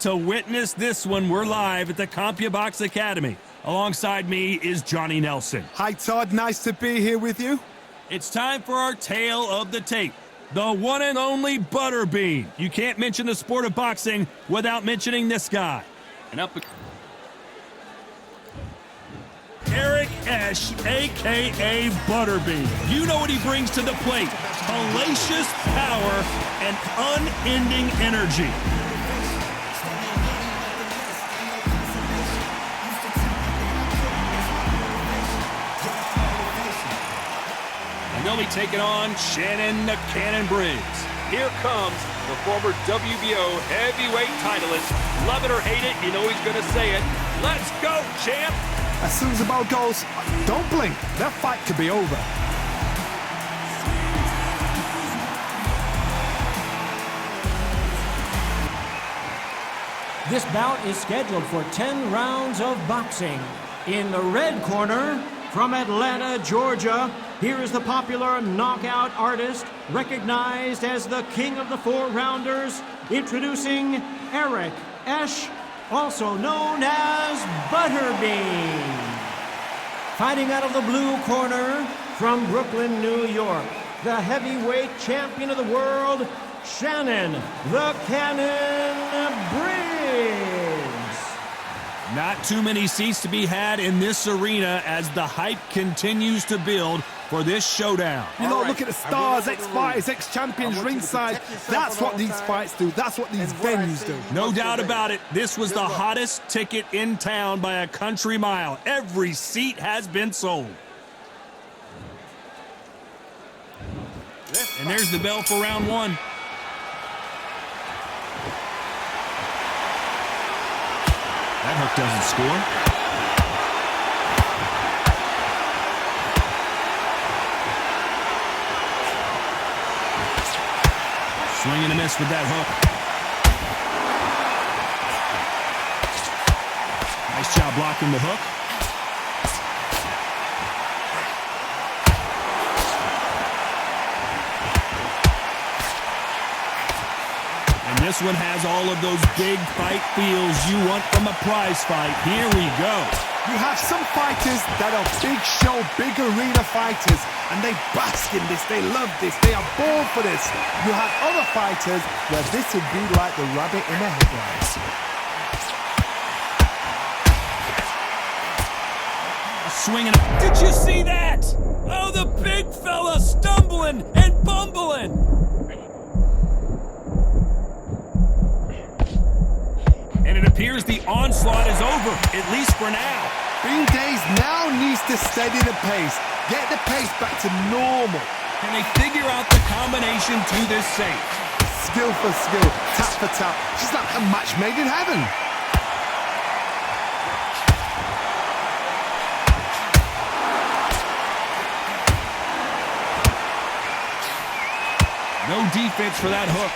to witness this one. We're live at the CompuBox Academy. Alongside me is Johnny Nelson. Hi, Todd. Nice to be here with you. It's time for our tale of the tape. The one and only Butterbean. You can't mention the sport of boxing without mentioning this guy. And up Eric Esch, a.k.a. Butterbean. You know what he brings to the plate. Hellacious power and unending energy. And they'll be taking on Shannon the Cannon Briggs. Here comes the former WBO heavyweight titleist. Love it or hate it, you know he's going to say it. Let's go, champ! As soon as the bell goes, don't blink. That fight could be over. This bout is scheduled for 10 rounds of boxing. In the red corner, from Atlanta, Georgia, here is the popular knockout artist, recognized as the king of the four-rounders, introducing Eric Esch, also known as Butterbean. Fighting out of the blue corner, from Brooklyn, New York, the heavyweight champion of the world, Shannon the Cannon Briggs. Not too many seats to be had in this arena as the hype continues to build for this showdown. You know, look at the stars, ex-fighters, ex-champions ringside. That's what these fights do. That's what these venues do. No doubt about it. This was the hottest ticket in town by a country mile. Every seat has been sold. And there's the bell for round one. That hook doesn't score. Swing and a miss with that hook. Nice job blocking the hook. And this one has all of those big fight feels you want from a prize fight. Here we go. You have some fighters that are big show, big arena fighters, and they bask in this, they love this, they are born for this. You have other fighters where this would be like the rabbit in the headlights. Swinging. Did you see that? Oh, the big fella stumbling and bumbling. And it appears the onslaught is over, at least for now. Bean Days now needs to steady the pace. Get the pace back to normal. Can they figure out the combination to this safe? Skill for skill, tap for tap. She's like a match made in heaven. No defense for that hook.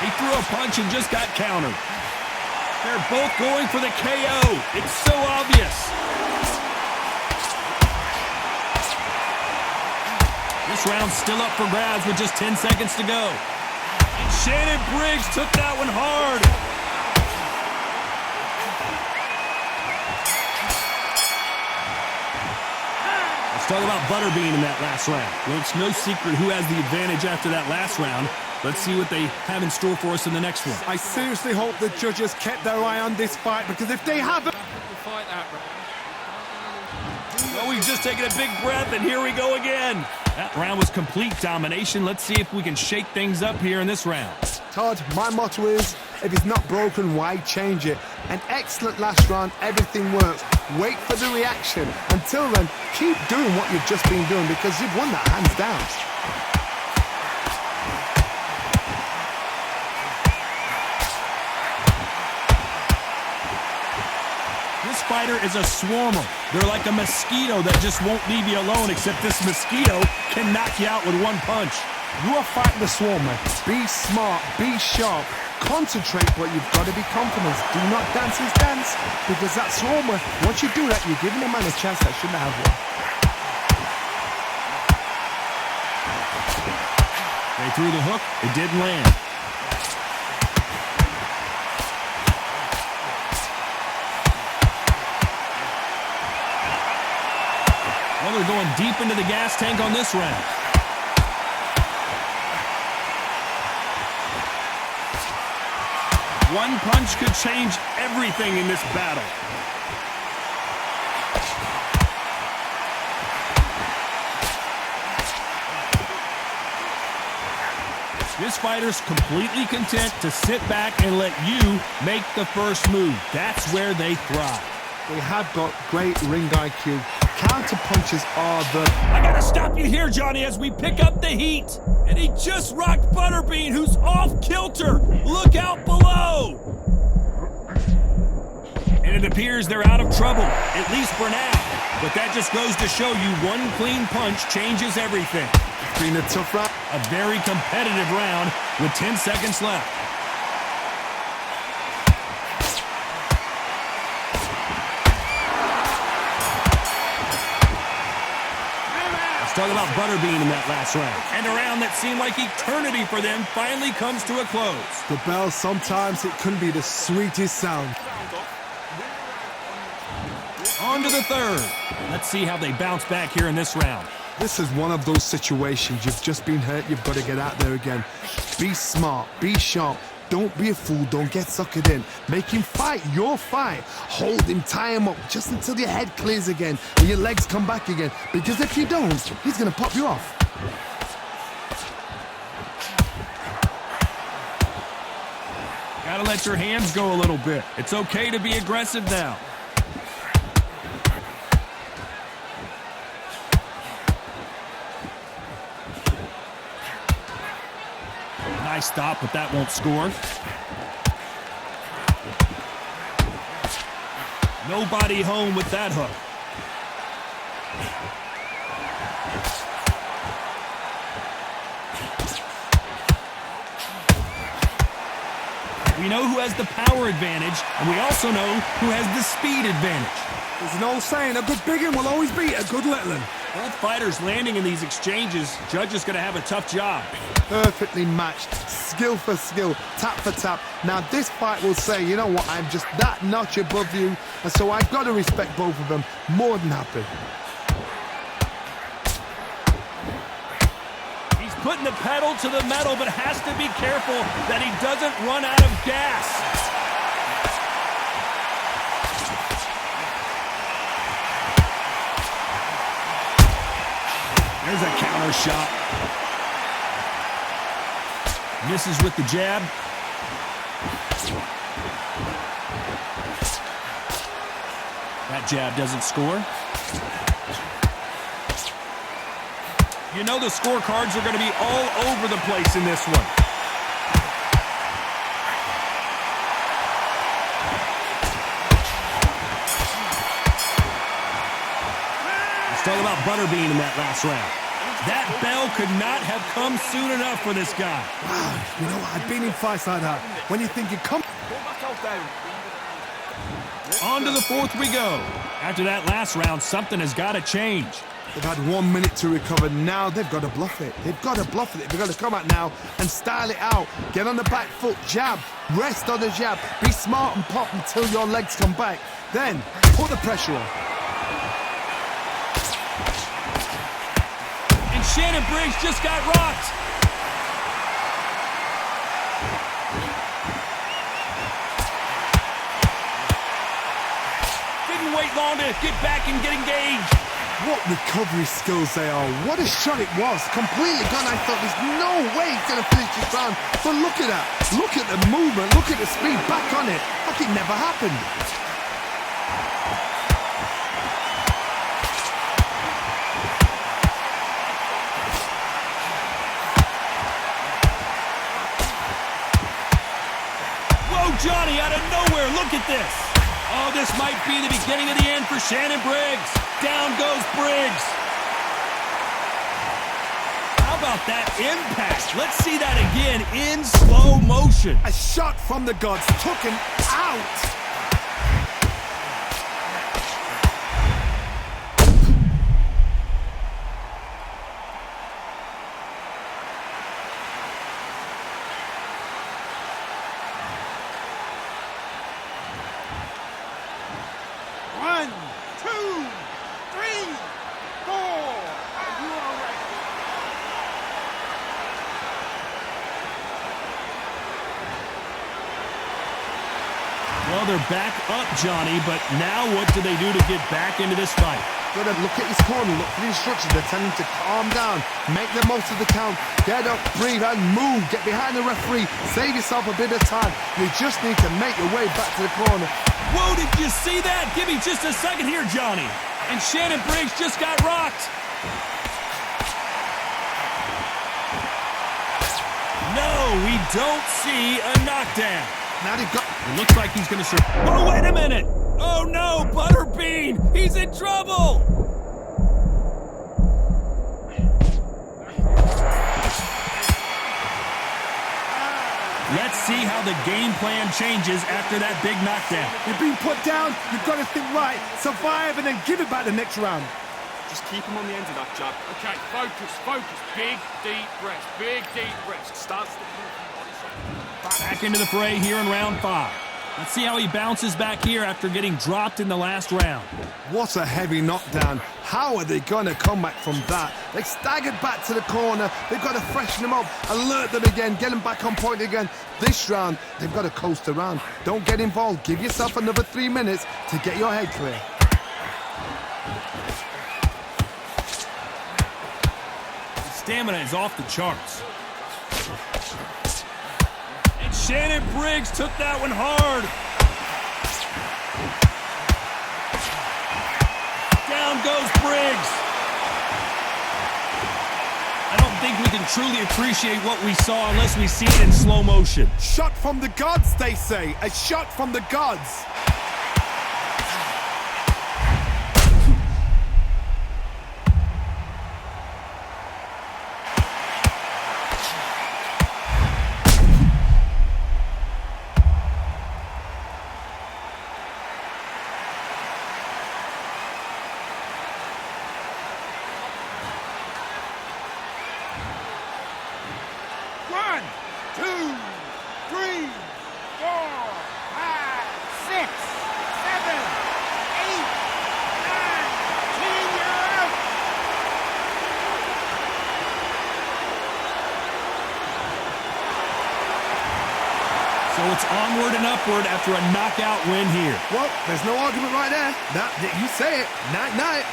He threw a punch and just got countered. They're both going for the KO. It's so obvious. This round's still up for grabs with just 10 seconds to go. And Shannon Briggs took that one hard. Let's talk about Butterbean in that last round. Well, it's no secret who has the advantage after that last round. Let's see what they have in store for us in the next one. I seriously hope the judges kept their eye on this fight, because if they haven't... Well, we've just taken a big breath, and here we go again. That round was complete domination. Let's see if we can shake things up here in this round. Todd, my motto is, if it's not broken, why change it? An excellent last round, everything works. Wait for the reaction. Until then, keep doing what you've just been doing, because you've won that hands down. This fighter is a swarmer. They're like a mosquito that just won't leave you alone, except this mosquito can knock you out with one punch. You are fighting the swarmer. Be smart, be sharp, concentrate, but you've got to be confident. Do not dance his dance, because that swarmer, once you do that, you're giving a man a chance that shouldn't have one. They threw the hook. It didn't land. Well, they're going deep into the gas tank on this round. One punch could change everything in this battle. This fighter's completely content to sit back and let you make the first move. That's where they thrive. They have got great ring IQ. Counter punches are the... I gotta stop you here, Johnny, as we pick up the heat. And he just rocked Butterbean, who's off kilter. Look out below. And it appears they're out of trouble, at least for now. But that just goes to show you one clean punch changes everything. It's been a tough round. A very competitive round with 10 seconds left. Talk about Butterbean in that last round. And a round that seemed like eternity for them finally comes to a close. The bell, sometimes it can be the sweetest sound. On to the third. Let's see how they bounce back here in this round. This is one of those situations. You've just been hurt. You've got to get out there again. Be smart. Be sharp. Don't be a fool. Don't get suckered in. Make him fight your fight. Hold him, tie him up just until your head clears again and your legs come back again. Because if you don't, he's going to pop you off. Gotta let your hands go a little bit. It's okay to be aggressive now. Nice stop, but that won't score. Nobody home with that hook. We know who has the power advantage, and we also know who has the speed advantage. There's an old saying, a good big one will always beat a good little one. Both fighters landing in these exchanges, judge is going to have a tough job. Perfectly matched, skill for skill, tap for tap. Now this fight will say, you know what, I'm just that notch above you, and so I've got to respect both of them. More than happy. He's putting the pedal to the metal, but has to be careful that he doesn't run out of gas. There's a counter shot. Misses with the jab. That jab doesn't score. You know the scorecards are going to be all over the place in this one. Let's talk about Butterbean in that last round. That bell could not have come soon enough for this guy. Wow, you know what, I've been in fights like that. When you think you come... On to the fourth we go. After that last round, something has got to change. They've had 1 minute to recover. Now they've got to bluff it. They've got to bluff it. They've got to come out now and style it out. Get on the back foot, jab, rest on the jab. Be smart and pop until your legs come back. Then put the pressure on. And Shannon Briggs just got rocked. Didn't wait long to get back and get engaged. What recovery skills they are. What a shot it was. Completely gone. I thought there's no way he's going to finish this round. But look at that. Look at the movement. Look at the speed. Back on it. Like it never happened. Whoa, Johnny, out of nowhere. Look at this. Oh, this might be the beginning of the end for Shannon Briggs. Down goes Briggs. How about that impact? Let's see that again in slow motion. A shot from the gods. Took him out. Well, they're back up, Johnny, but now what do they do to get back into this fight? Got to look at his corner, look for the instructions. They're telling him to calm down, make the most of the count, get up, breathe, and move. Get behind the referee, save yourself a bit of time. You just need to make your way back to the corner. Whoa, did you see that? Give me just a second here, Johnny. And Shannon Briggs just got rocked. No, we don't see a knockdown. Now they've got... It looks like he's going to... Oh, wait a minute! Oh, no! Butterbean! He's in trouble! Let's see how the game plan changes after that big knockdown. You've been put down, you've got to think right, survive, and then give it back the next round. Just keep him on the end of that jab. Okay, focus. Big, deep breaths. Big, deep breaths. Starts to... Back into the fray here in round 5. Let's see how he bounces back here after getting dropped in the last round. What a heavy knockdown. How are they going to come back from that? They staggered back to the corner. They've got to freshen them up, alert them again, get them back on point again. This round, they've got to coast around. Don't get involved. Give yourself another 3 minutes to get your head clear. Stamina is off the charts. And Shannon Briggs took that one hard. Down goes Briggs. I don't think we can truly appreciate what we saw unless we see it in slow motion. Shot from the gods, they say. A shot from the gods. So it's onward and upward after a knockout win here. Well, there's no argument right there. You say it. Night-night.